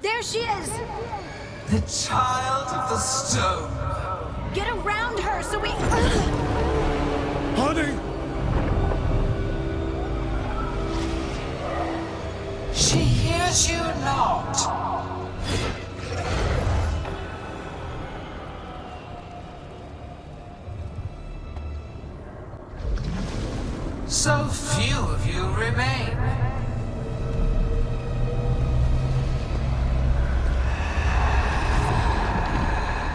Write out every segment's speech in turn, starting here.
There she is! The child of the stone. Get around her so we... Honey! She hears you not. So few of you remain.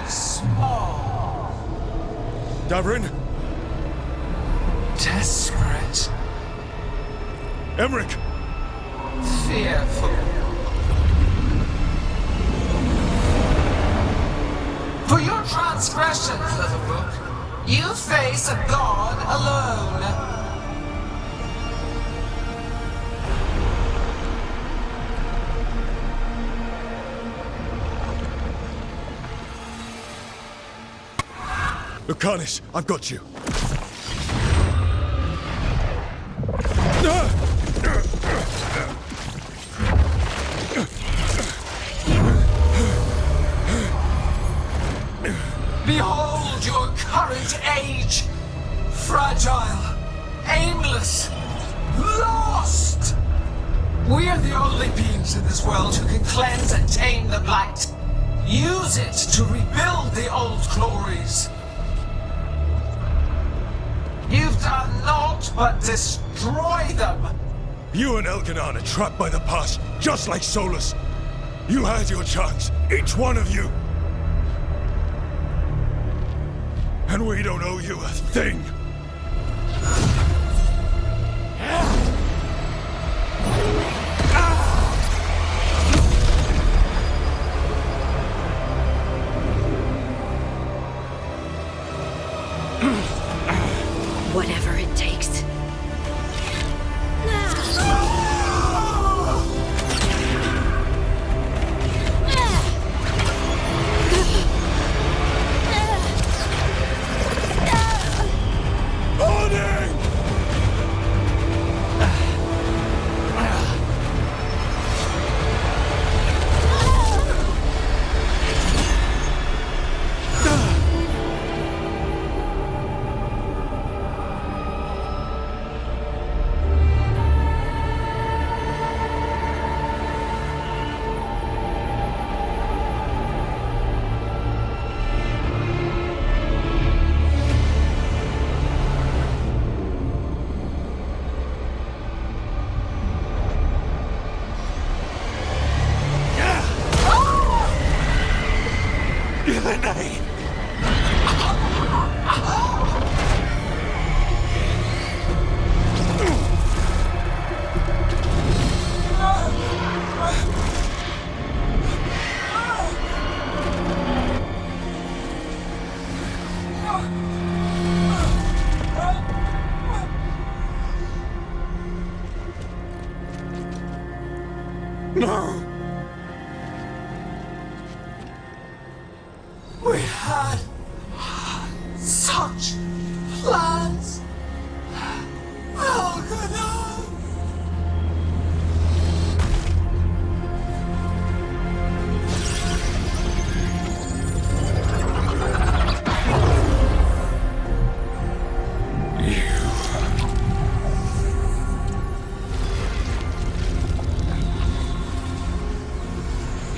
Small. Davrin? Desperate. Emmerich! Fearful. For your transgressions, little book, you face a god alone. Lucanus, I've got you. Behold your current age! Fragile, aimless, lost! We're the only beings in this world who can cleanse and tame the blight. Use it to rebuild the old glories. You've done naught but destroy them! You and Elkanan are trapped by the past, just like Solus. You had your chance, each one of you. And we don't owe you a thing. Whatever it takes. No! We had such plans. Oh, good night.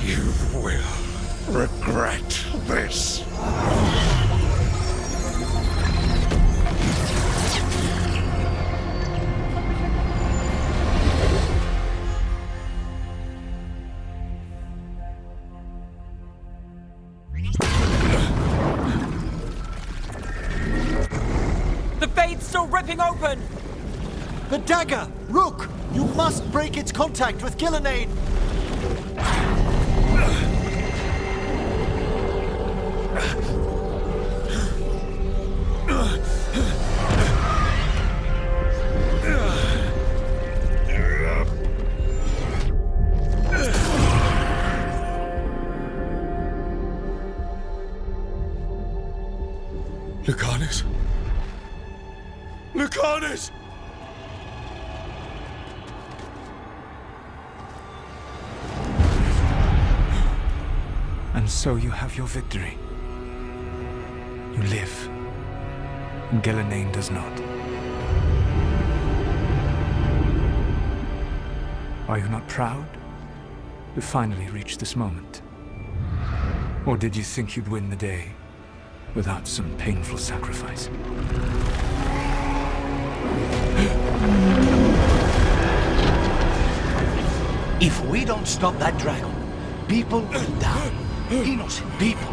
You will regret this. The fade's still ripping open! The dagger! Rook! You must break its contact with Gillenade! Lucanus? Lucanus! And so you have your victory. You live. And Ghilanane does not. Are you not proud to finally reach this moment? Or did you think you'd win the day without some painful sacrifice? If we don't stop that dragon, people will die. Innocent people.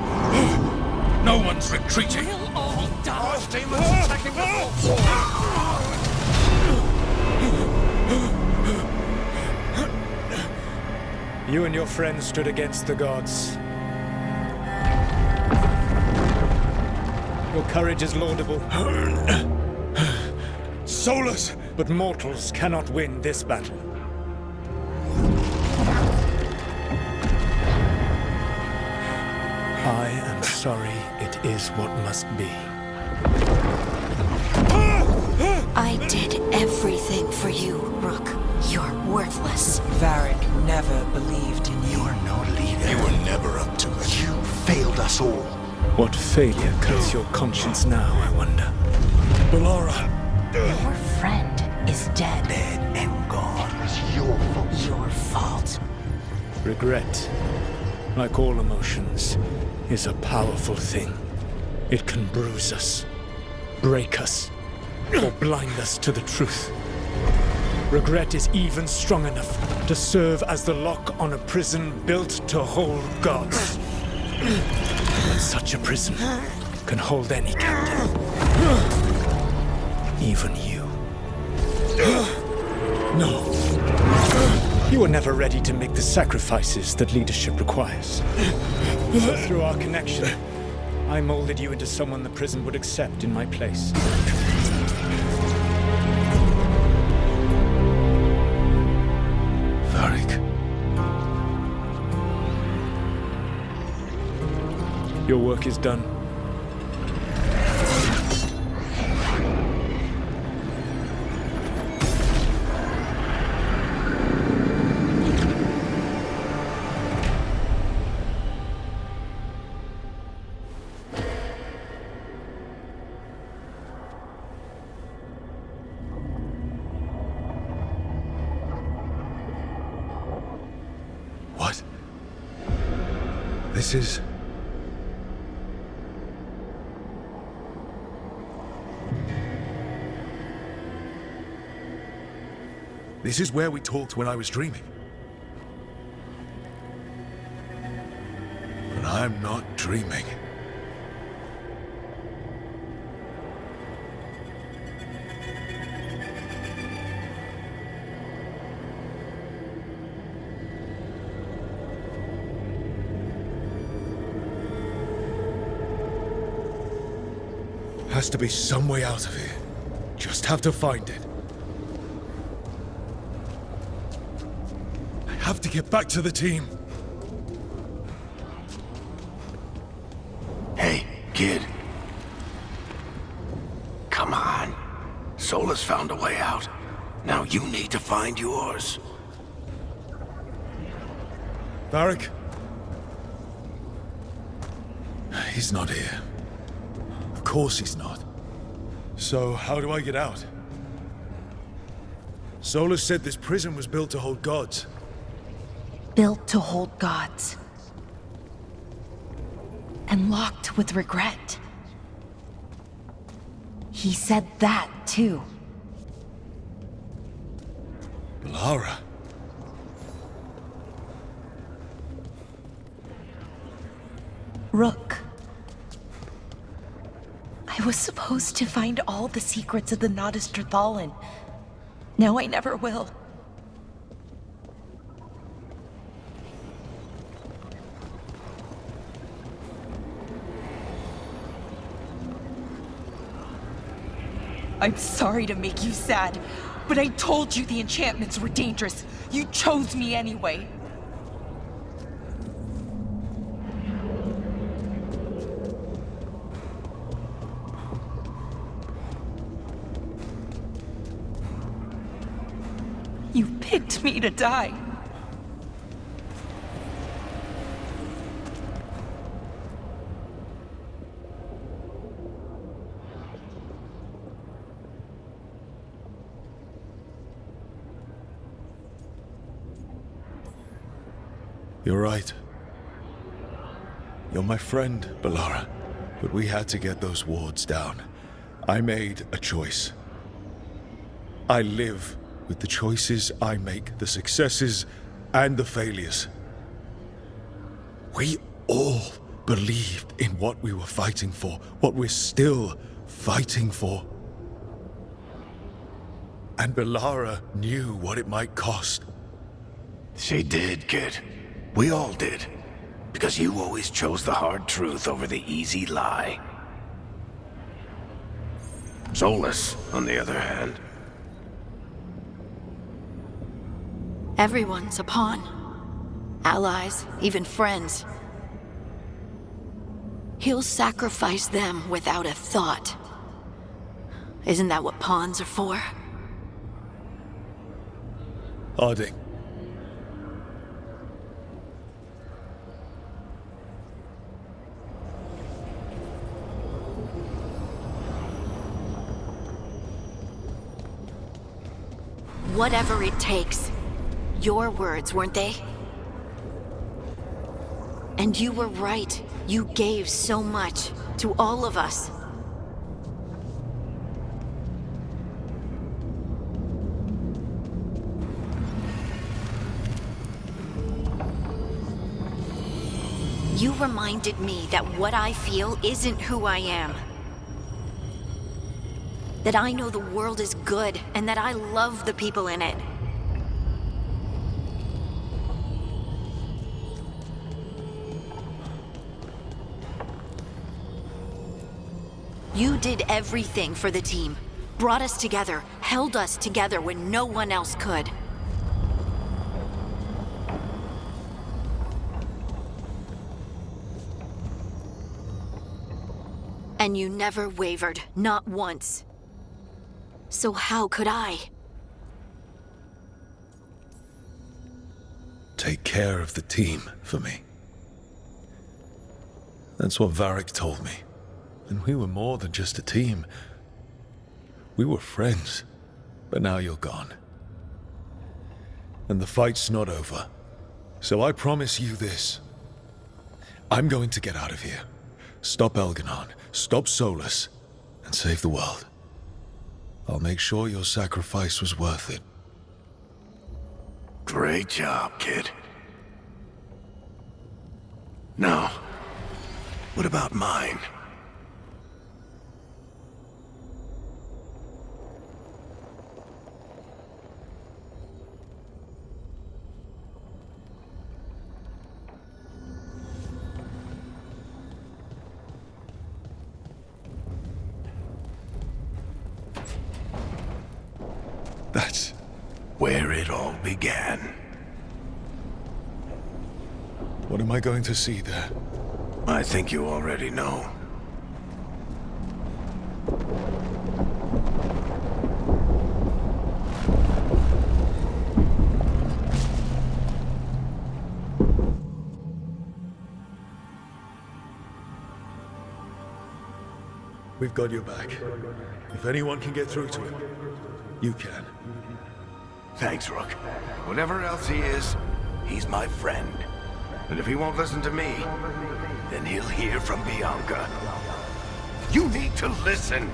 No one's retreating. We'll all die. Demons attacking the You and your friends stood against the gods. Your courage is laudable. Solus! But mortals cannot win this battle. I am sorry, it is what must be. I did everything for you, Rook. You're worthless. Varric never believed in you. You're no leader. You were never up to it. You failed us all. What failure cuts your conscience now, I wonder? Balara! Your friend is dead. Dead and gone. It was your fault. Your fault. Regret, like all emotions, is a powerful thing. It can bruise us, break us, or blind us to the truth. Regret is even strong enough to serve as the lock on a prison built to hold gods. But such a prison can hold any captive. Even you. No. You were never ready to make the sacrifices that leadership requires. So through our connection, I molded you into someone the prison would accept in my place. Varric. Your work is done. What? This is... This is where we talked when I was dreaming. But I'm not dreaming. Has to be some way out of here. Just have to find it. I have to get back to the team. Hey, kid. Come on. Solus found a way out. Now you need to find yours. Varric? He's not here. Of course he's not. So, how do I get out? Solus said this prison was built to hold gods. Built to hold gods. And locked with regret. He said that, too. Lara. Rook. I was supposed to find all the secrets of the Nodus Trithallan. Now I never will. I'm sorry to make you sad, but I told you the enchantments were dangerous. You chose me anyway. You picked me to die. You're right. You're my friend, Balara. But we had to get those wards down. I made a choice. I live with the choices I make, the successes and the failures. We all believed in what we were fighting for, what we're still fighting for. And Balara knew what it might cost. She did, kid. We all did. Because you always chose the hard truth over the easy lie. Solus, on the other hand. Everyone's a pawn. Allies, even friends. He'll sacrifice them without a thought. Isn't that what pawns are for? Harding. Whatever it takes. Your words, weren't they? And you were right. You gave so much to all of us. You reminded me that what I feel isn't who I am. That I know the world is good, and that I love the people in it. You did everything for the team. Brought us together, held us together when no one else could. And you never wavered, not once. So how could I? Take care of the team for me. That's what Varric told me. And we were more than just a team. We were friends. But now you're gone. And the fight's not over. So I promise you this. I'm going to get out of here. Stop Elganon, stop Solus, and save the world. I'll make sure your sacrifice was worth it. Great job, kid. Now, what about mine? That's where it all began. What am I going to see there? I think you already know. We've got your back. If anyone can get through to him, you can. Thanks, Rook. Whatever else he is, he's my friend. And if he won't listen to me, then he'll hear from Bianca. You need to listen!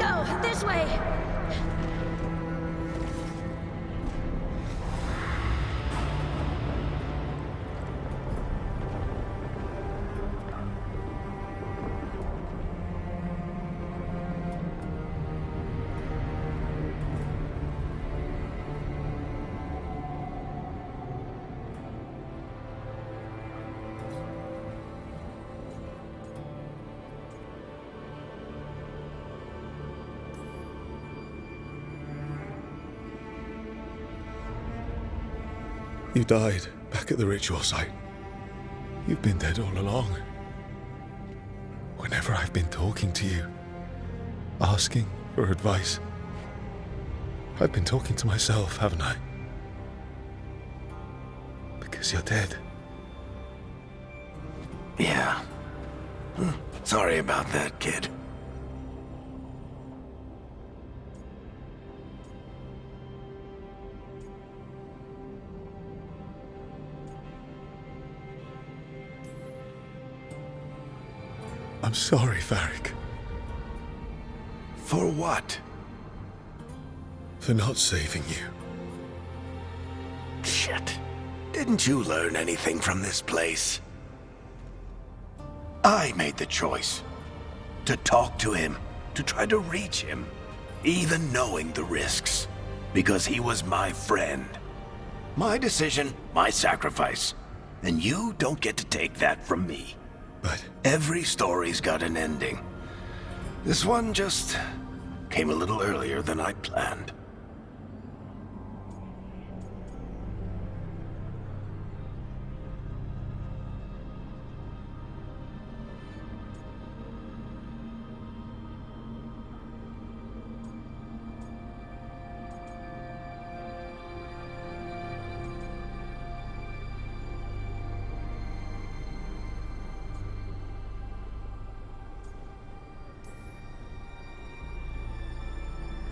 go! This way! You died back at the ritual site. You've been dead all along. Whenever I've been talking to you, asking for advice, I've been talking to myself, haven't I? Because you're dead. Yeah. Sorry about that, kid. I'm sorry, Varric. For what? For not saving you. Shit. Didn't you learn anything from this place? I made the choice. To talk to him. To try to reach him. Even knowing the risks. Because he was my friend. My decision, my sacrifice. And you don't get to take that from me. But every story's got an ending. This one just came a little earlier than I'd planned.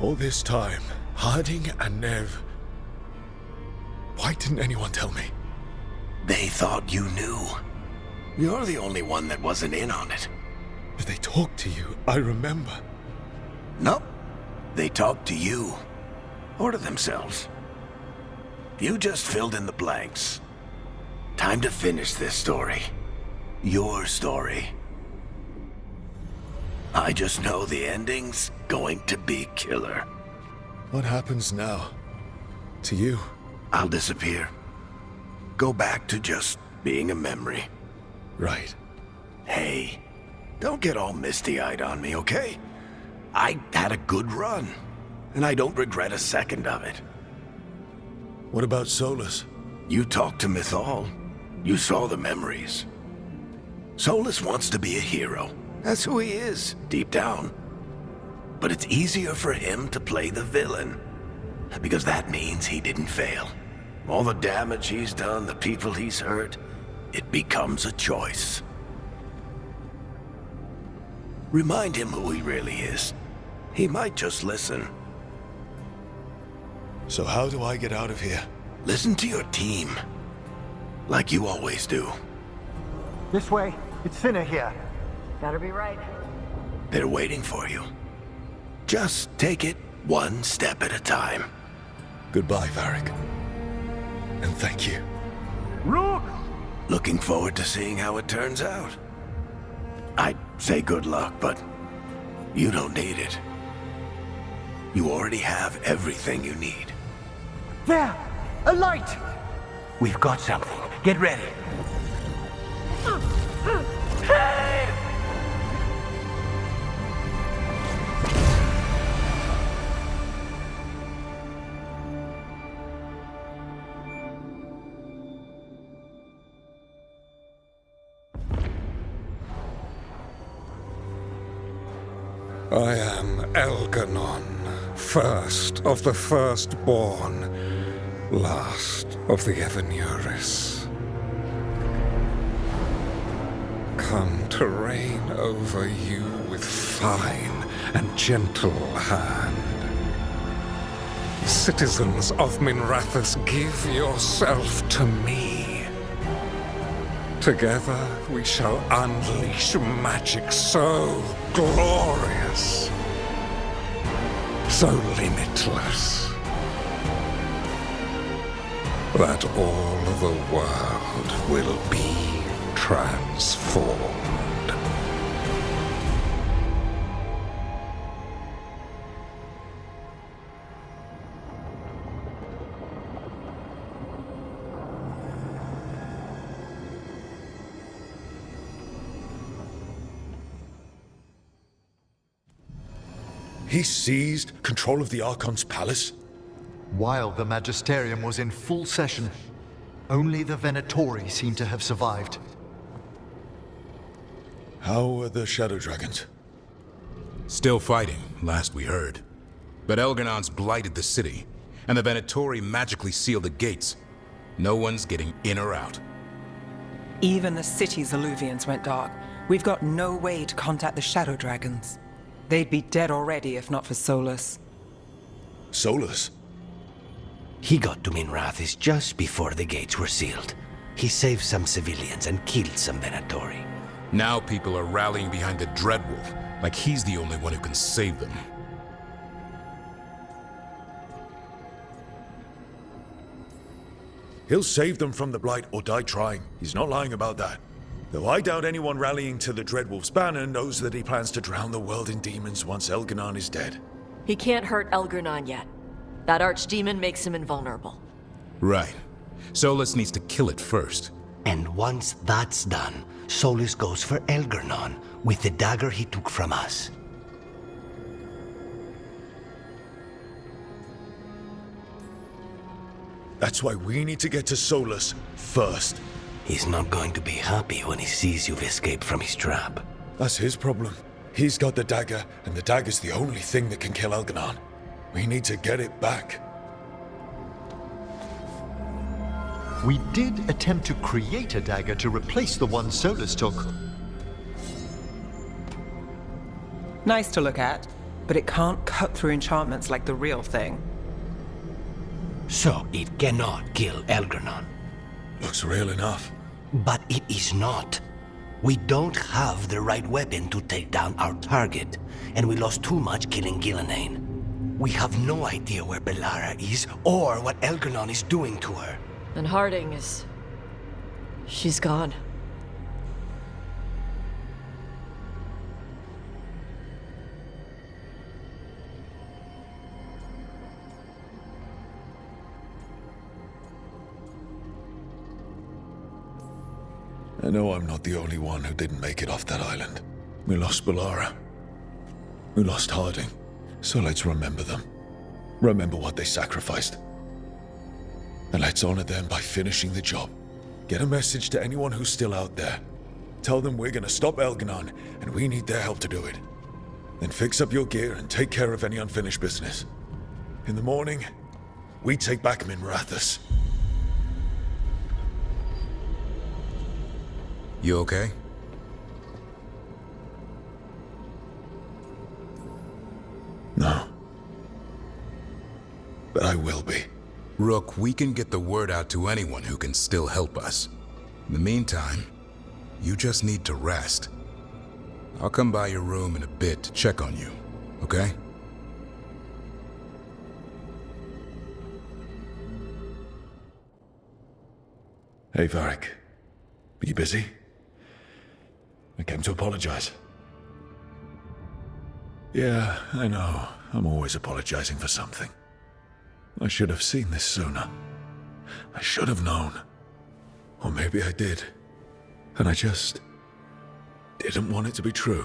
all this time, Harding and Nev, why didn't anyone tell me? They thought you knew. You're the only one that wasn't in on it. If they talked to you, I remember. Nope. They talked to you. Or to themselves. You just filled in the blanks. Time to finish this story. Your story. I just know the ending's going to be killer. What happens now? To you? I'll disappear. Go back to just being a memory. Right. Hey, don't get all misty-eyed on me, okay? I had a good run, and I don't regret a second of it. What about Solus? You talked to Mythal. You saw the memories. Solus wants to be a hero. That's who he is, deep down. But it's easier for him to play the villain, because that means he didn't fail. All the damage he's done, the people he's hurt, it becomes a choice. Remind him who he really is. He might just listen. So how do I get out of here? Listen to your team. Like you always do. This way. It's Finna here. Gotta be right. They're waiting for you. Just take it one step at a time. Goodbye, Varric. And thank you. Rook! Looking forward to seeing how it turns out. I'd say good luck, but you don't need it. You already have everything you need. There! A light! We've got something. Get ready. I am Elganon, first of the firstborn, last of the Evanuris. Come to reign over you with fine and gentle hand. Citizens of Minrathous, give yourself to me. Together we shall unleash magic so glorious so limitless, that all the world will be transformed. He seized control of the Archon's palace? While the Magisterium was in full session, only the Venatori seem to have survived. How are the Shadow Dragons? Still fighting, last we heard. But Elgernon's blighted the city, and the Venatori magically sealed the gates. No one's getting in or out. Even the city's Illuvians went dark. We've got no way to contact the Shadow Dragons. They'd be dead already if not for Solus. Solus? He got to Minrathis just before the gates were sealed. He saved some civilians and killed some Venatori. Now people are rallying behind the Dreadwolf, like he's the only one who can save them. He'll save them from the Blight or die trying. He's not lying about that. Though I doubt anyone rallying to the Dreadwolf's banner knows that he plans to drown the world in demons once Elgernon is dead. He can't hurt Elgernon yet. That archdemon makes him invulnerable. Right. Solus needs to kill it first. And once that's done, Solus goes for Elgernon with the dagger he took from us. That's why we need to get to Solus first. He's not going to be happy when he sees you've escaped from his trap. That's his problem. He's got the dagger, and the dagger's the only thing that can kill Elgernon. We need to get it back. We did attempt to create a dagger to replace the one Solus took. Nice to look at, but it can't cut through enchantments like the real thing. So it cannot kill Elgernon. Looks real enough. But it is not. We don't have the right weapon to take down our target, and we lost too much killing Gillenane. We have no idea where Bellara is, or what Elgernon is doing to her. And Harding is... she's gone. I know I'm not the only one who didn't make it off that island. We lost Bellara. We lost Harding. So let's remember them. Remember what they sacrificed. And let's honor them by finishing the job. Get a message to anyone who's still out there. Tell them we're gonna stop Elgernon, and we need their help to do it. Then fix up your gear and take care of any unfinished business. In the morning, we take back Minrathis. You okay? No. But I will be. Rook, we can get the word out to anyone who can still help us. In the meantime, you just need to rest. I'll come by your room in a bit to check on you, okay? Hey, Varric. Are you busy? I came to apologize. Yeah, I know. I'm always apologizing for something. I should have seen this sooner. I should have known. Or maybe I did. And I just didn't want it to be true.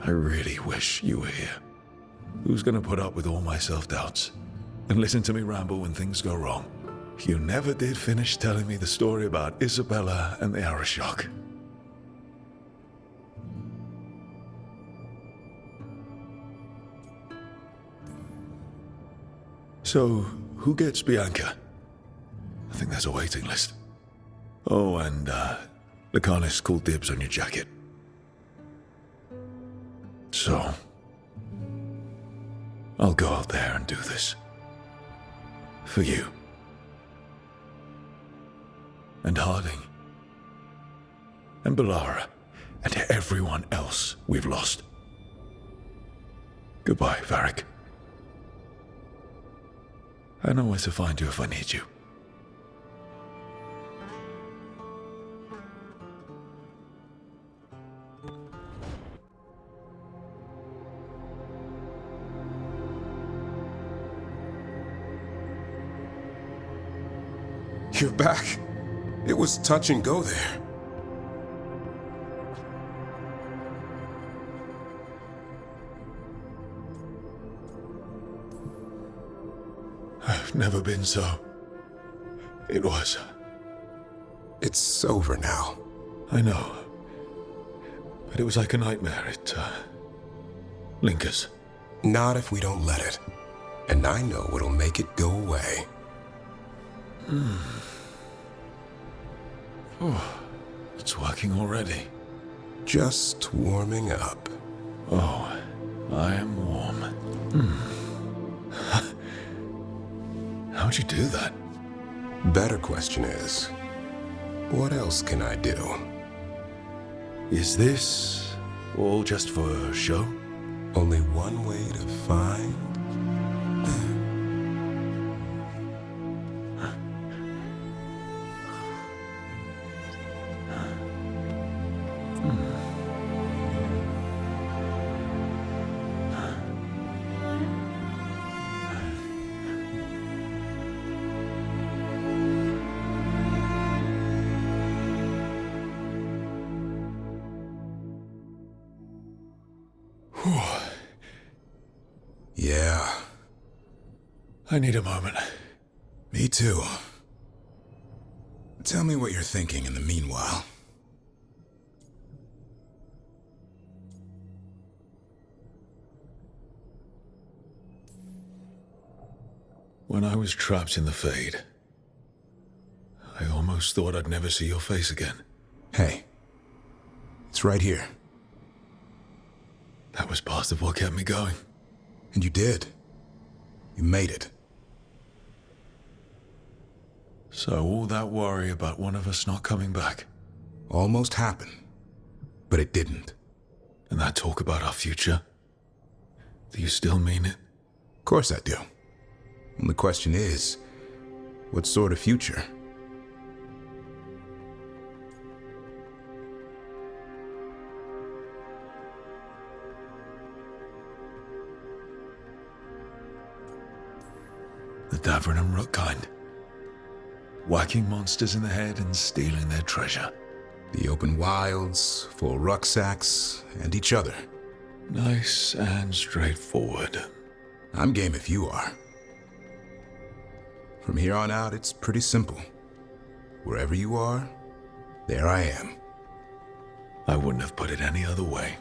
I really wish you were here. Who's gonna put up with all my self-doubts? And listen to me ramble when things go wrong? You never did finish telling me the story about Isabella and the Arashock. So, who gets Bianca? I think there's a waiting list. Oh, and, Lacanis called dibs on your jacket. So, I'll go out there and do this. For you. and Harding, and Bellara, and everyone else we've lost. Goodbye, Varric. I know where to find you if I need you. You're back. It was touch and go there. I've never been so. It was. It's over now. I know. But it was like a nightmare. It, lingers. Not if we don't let it. And I know what'll make it go away. Oh, it's working already. Just warming up. Oh, I am warm. How'd you do that? Better question is, what else can I do? Is this all just for show? Only one way to find... Yeah. I need a moment. Me too. Tell me what you're thinking in the meanwhile. When I was trapped in the Fade, I almost thought I'd never see your face again. Hey. It's right here. That was part of what kept me going. And you did. You made it. So all that worry about one of us not coming back? Almost happened. But it didn't. And that talk about our future? Do you still mean it? Of course I do. And the question is, what sort of future? The Davern and Rook kind. Whacking monsters in the head and stealing their treasure. The open wilds, full rucksacks, and each other. Nice and straightforward. I'm game if you are. From here on out, it's pretty simple. Wherever you are, there I am. I wouldn't have put it any other way.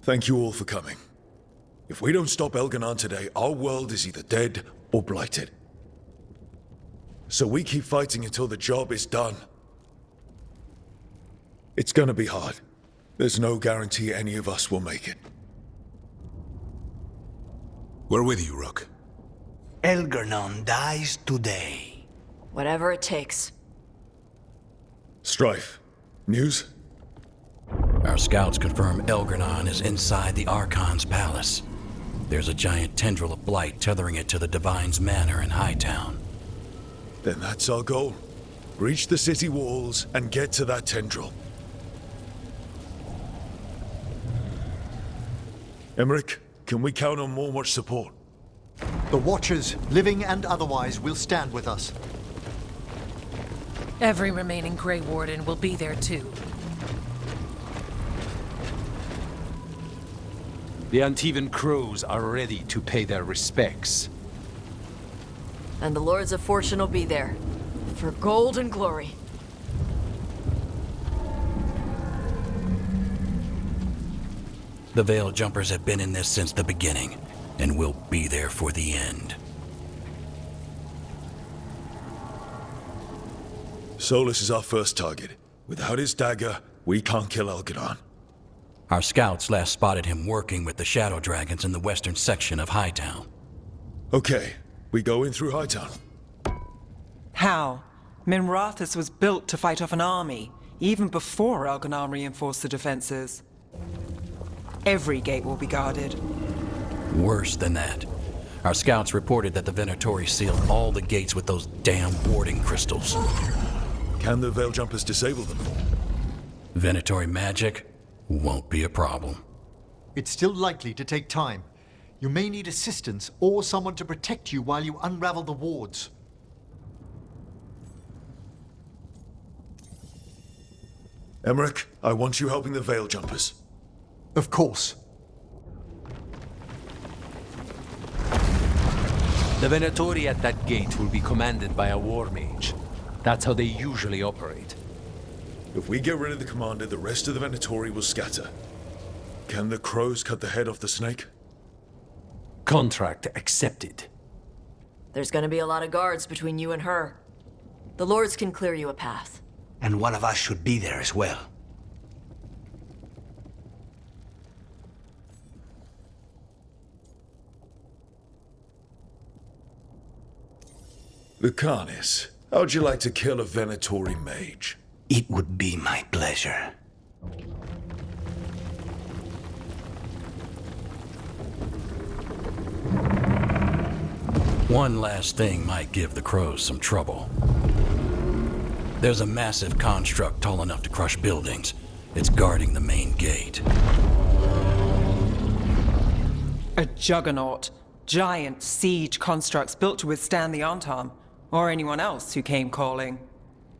Thank you all for coming. If we don't stop Elganon today, our world is either dead or blighted. So we keep fighting until the job is done. It's gonna be hard. There's no guarantee any of us will make it. We're with you, Rook. Elganon dies today. Whatever it takes. Strife, news? Our scouts confirm Elganon is inside the Archon's palace. There's a giant tendril of blight tethering it to the Divine's manor in Hightown. Then that's our goal. Breach the city walls and get to that tendril. Emmerich, can we count on more much support? The Watchers, living and otherwise, will stand with us. Every remaining Grey Warden will be there too. The Antivan crows are ready to pay their respects. And the Lords of Fortune will be there. For gold and glory. The Veil Jumpers have been in this since the beginning, and will be there for the end. Solus is our first target. Without his dagger, we can't kill Elgadon. Our scouts last spotted him working with the Shadow Dragons in the western section of Hightown. Okay, we go in through Hightown. How? Minrathous was built to fight off an army, even before Elgadon reinforced the defenses. Every gate will be guarded. Worse than that. Our scouts reported that the Venatori sealed all the gates with those damn warding crystals. Can the Veil Jumpers disable them? Venatori magic won't be a problem. It's still likely to take time. You may need assistance or someone to protect you while you unravel the wards. Emmerich, I want you helping the Veil Jumpers. Of course. The Venatori at that gate will be commanded by a war mage. That's how they usually operate. If we get rid of the commander, the rest of the Venatori will scatter. Can the crows cut the head off the snake? Contract accepted. There's gonna be a lot of guards between you and her. The lords can clear you a path. And one of us should be there as well. Lucanis, how'd you like to kill a Venatori mage? It would be my pleasure. One last thing might give the crows some trouble. There's a massive construct tall enough to crush buildings. It's guarding the main gate. A juggernaut. Giant siege constructs built to withstand the Antam, or anyone else who came calling.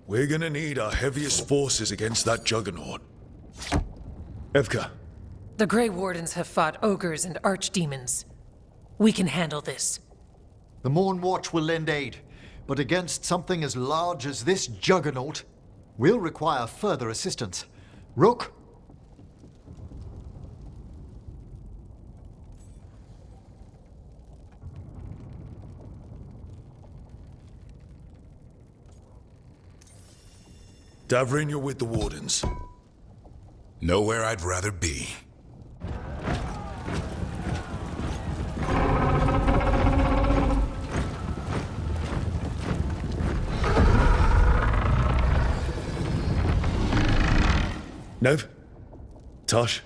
We're gonna need our heaviest forces against that juggernaut. Evka. The Grey Wardens have fought ogres and archdemons. We can handle this. The Morn Watch will lend aid, but against something as large as this juggernaut, we'll require further assistance. Rook? Davrin, you're with the Wardens. Nowhere I'd rather be. Nev? Tosh?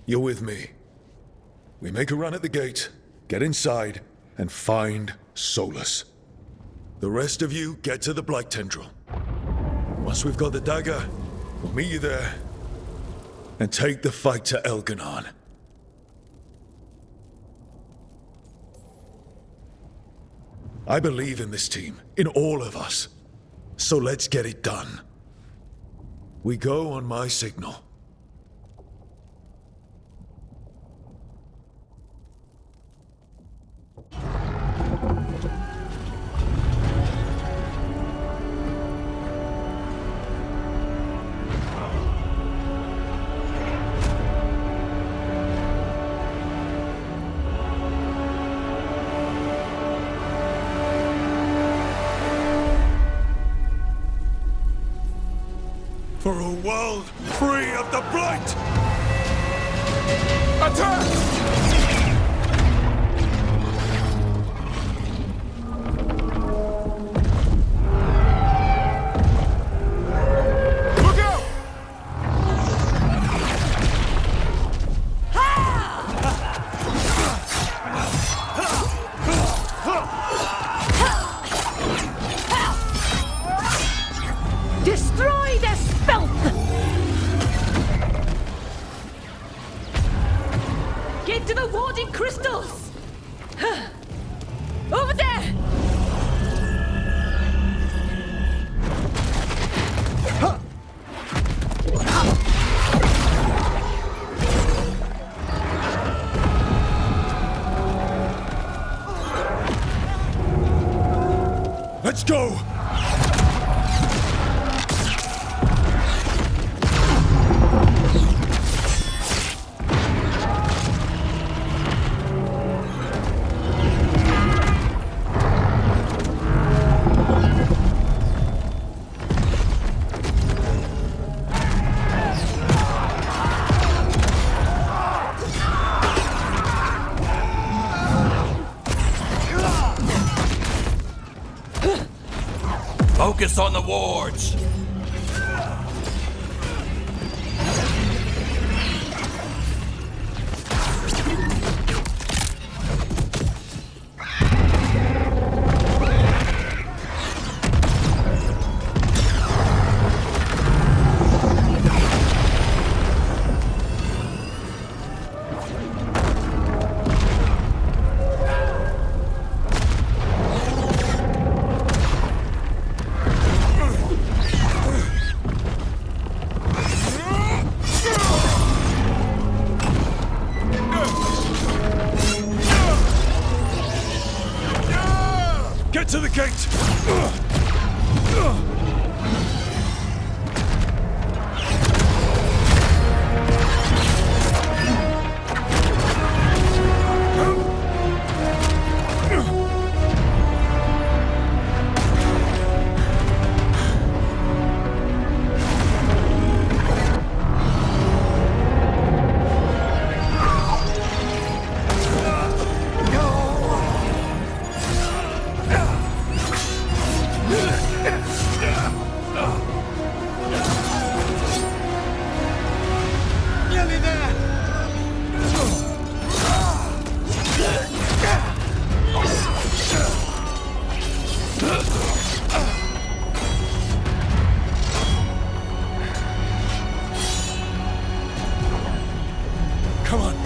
You're with me. We make a run at the gate, get inside, and find Solus. The rest of you get to the Blight Tendril. Once we've got the dagger, we'll meet you there and take the fight to Elgadon. I believe in this team, in all of us. So let's get it done. We go on my signal. For a world free of the Blight! Attack! Destroy the spelth! Get to the warding crystals! Over there! Let's go! Focus on the wards! Get to the gate!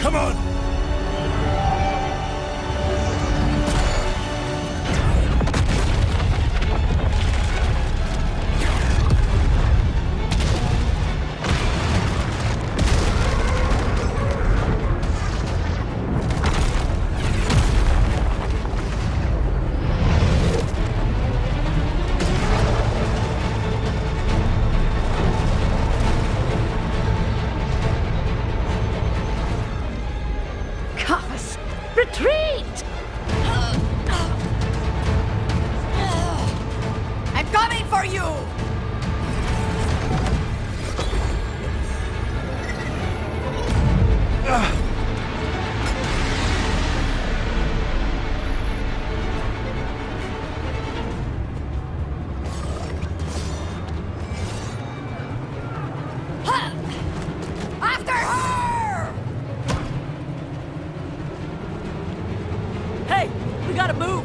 Come on! Retreat! I'm coming for you! After her! Hey, we gotta move!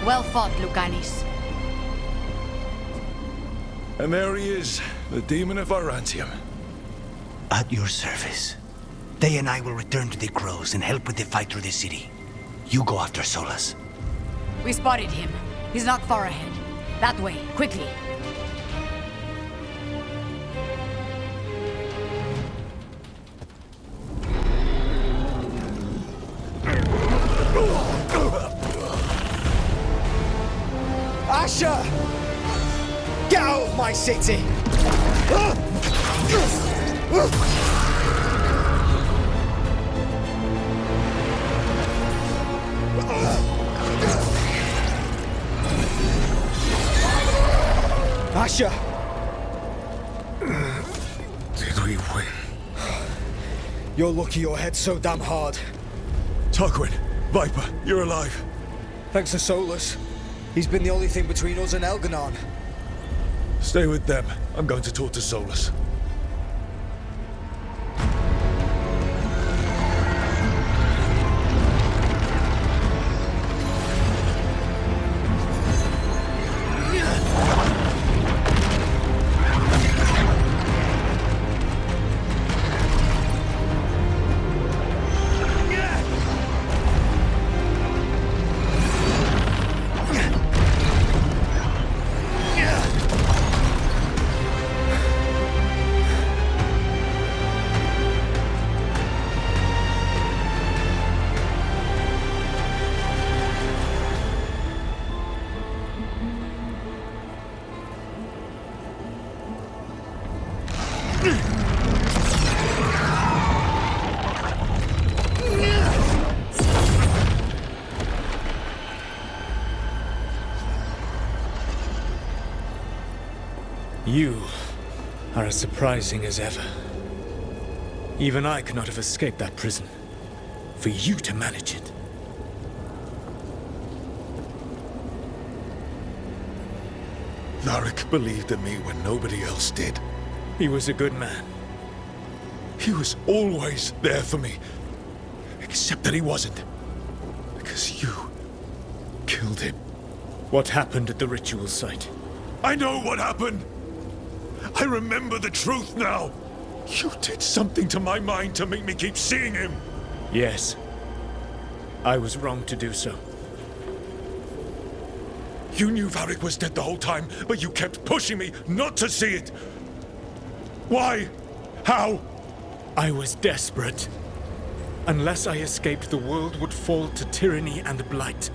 Well fought, Lucanis. And there he is, the demon of Arantium. At your service. They and I will return to the Crows and help with the fight through the city. You go after Solus. We spotted him. He's not far ahead. That way, quickly. Asher! Get out of my city! Asher! Did we win? You're lucky your head's so damn hard. Tarquin, Viper, you're alive. Thanks to Solus. He's been the only thing between us and Elganon. Stay with them. I'm going to talk to Solus. You are as surprising as ever. Even I could not have escaped that prison. For you to manage it. Larrick believed in me when nobody else did. He was a good man. He was always there for me. Except that he wasn't. Because you killed him. What happened at the ritual site? I know what happened! I remember the truth now! You did something to my mind to make me keep seeing him! Yes. I was wrong to do so. You knew Varric was dead the whole time, but you kept pushing me not to see it! Why? How? I was desperate. Unless I escaped, the world would fall to tyranny and blight.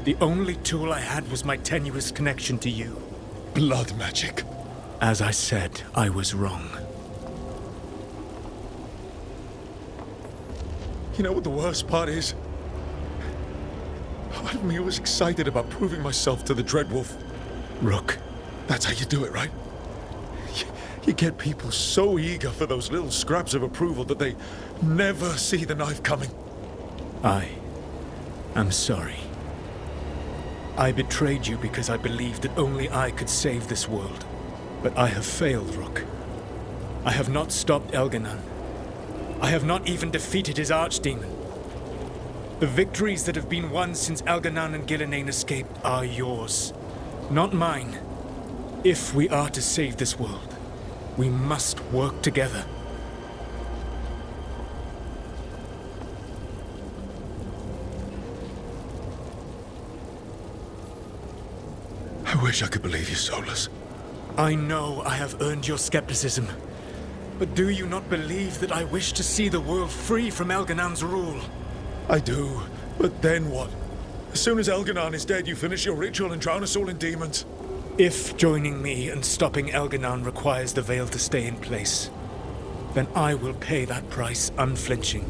The only tool I had was my tenuous connection to you. Blood magic. As I said, I was wrong. You know what the worst part is? Part of me was excited about proving myself to the Dreadwolf. Rook. That's how you do it, right? You get people so eager for those little scraps of approval that they never see the knife coming. I am sorry. I betrayed you because I believed that only I could save this world. But I have failed, Rook. I have not stopped Elganon. I have not even defeated his archdemon. The victories that have been won since Elganon and Gillenane escaped are yours, not mine. If we are to save this world, we must work together. I wish I could believe you, Solus. I know I have earned your skepticism. But do you not believe that I wish to see the world free from Elganon's rule? I do, but then what? As soon as Elganon is dead, you finish your ritual and drown us all in demons. If joining me and stopping Elganon requires the veil to stay in place, then I will pay that price unflinching.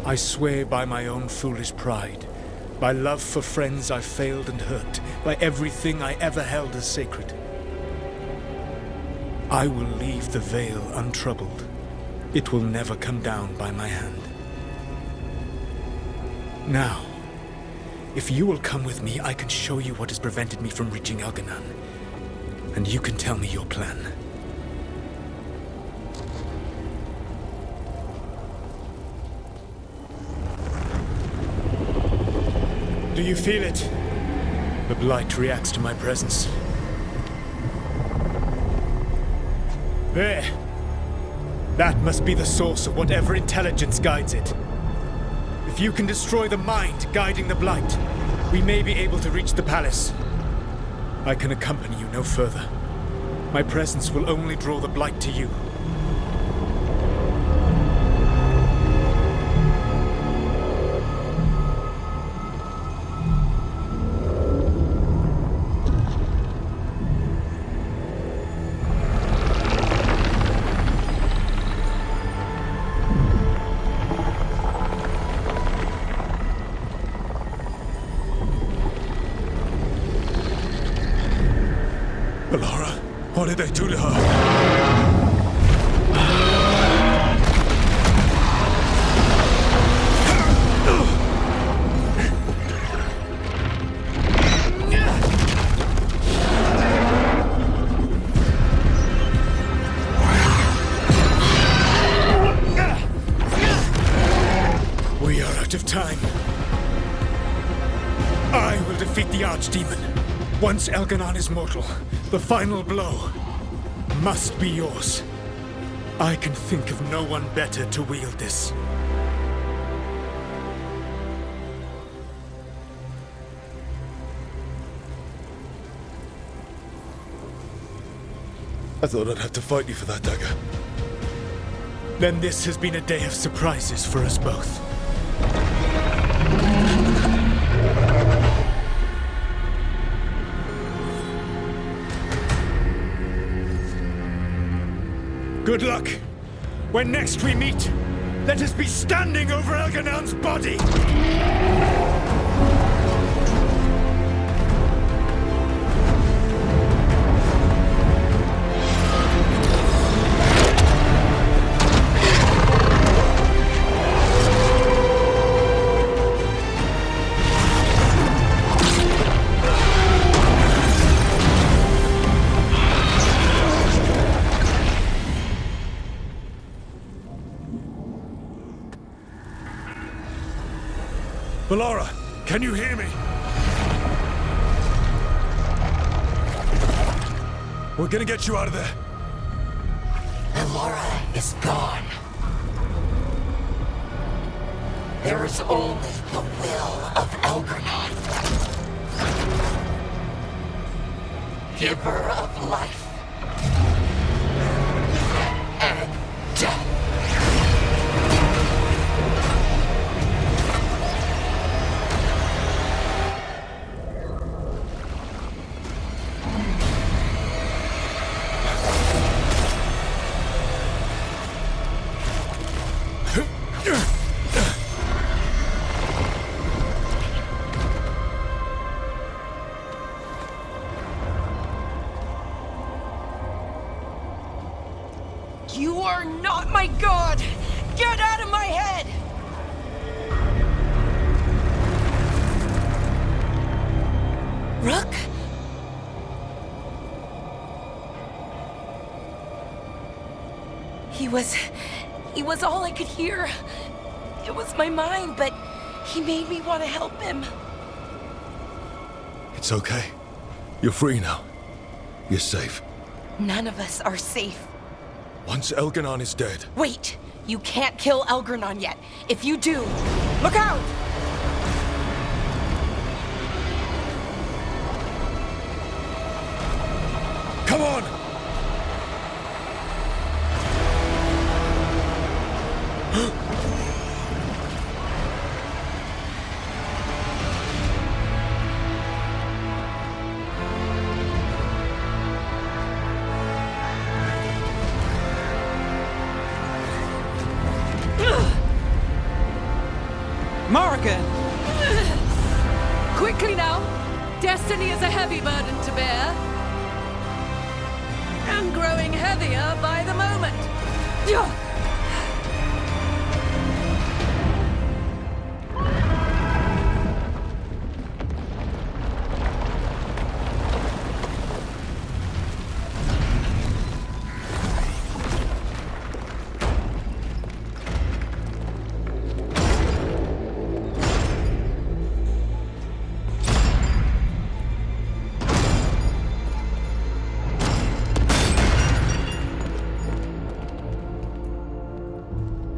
I swear by my own foolish pride, by love for friends I failed and hurt, by everything I ever held as sacred. I will leave the veil untroubled. It will never come down by my hand. Now, if you will come with me, I can show you what has prevented me from reaching Elganon. And you can tell me your plan. Do you feel it? The blight reacts to my presence. There! That must be the source of whatever intelligence guides it. If you can destroy the mind guiding the blight, we may be able to reach the palace. I can accompany you no further. My presence will only draw the blight to you. Alara, what did they do to her? We are out of time. I will defeat the Archdemon. Once Elganon is mortal, the final blow must be yours. I can think of no one better to wield this. I thought I'd have to fight you for that dagger. Then this has been a day of surprises for us both. Good luck. When next we meet, let us be standing over Elganon's body! Bellara, can you hear me? We're gonna get you out of there. Bellara is gone. There is only the will of Elgernon. Giver of life and death. You are not my god! Get out of my head! Rook? He was all I could hear. It was my mind, but he made me want to help him. It's okay. You're free now. You're safe. None of us are safe. Once Elgernon is dead... Wait! You can't kill Elgernon yet. If you do, look out! Come on! Morrigan! Quickly now! Destiny is a heavy burden to bear. And growing heavier by the moment.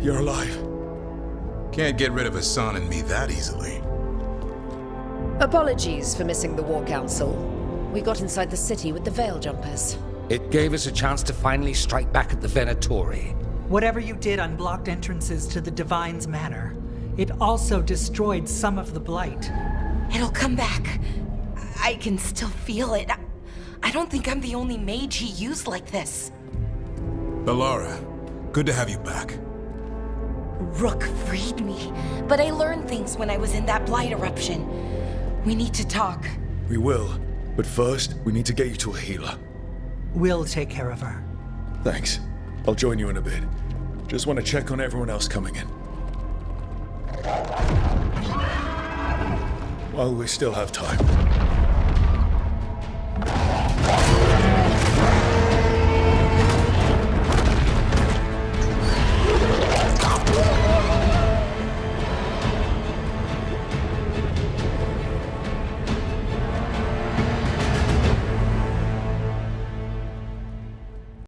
You're alive. Can't get rid of Hassan and me that easily. Apologies for missing the War Council. We got inside the city with the Veil Jumpers. It gave us a chance to finally strike back at the Venatori. Whatever you did unblocked entrances to the Divine's Manor. It also destroyed some of the Blight. It'll come back. I can still feel it. I don't think I'm the only mage he used like this. Bellara, good to have you back. Rook freed me, but I learned things when I was in that Blight eruption. We need to talk. We will, but first, we need to get you to a healer. We'll take care of her. Thanks. I'll join you in a bit. Just want to check on everyone else coming in. While we still have time.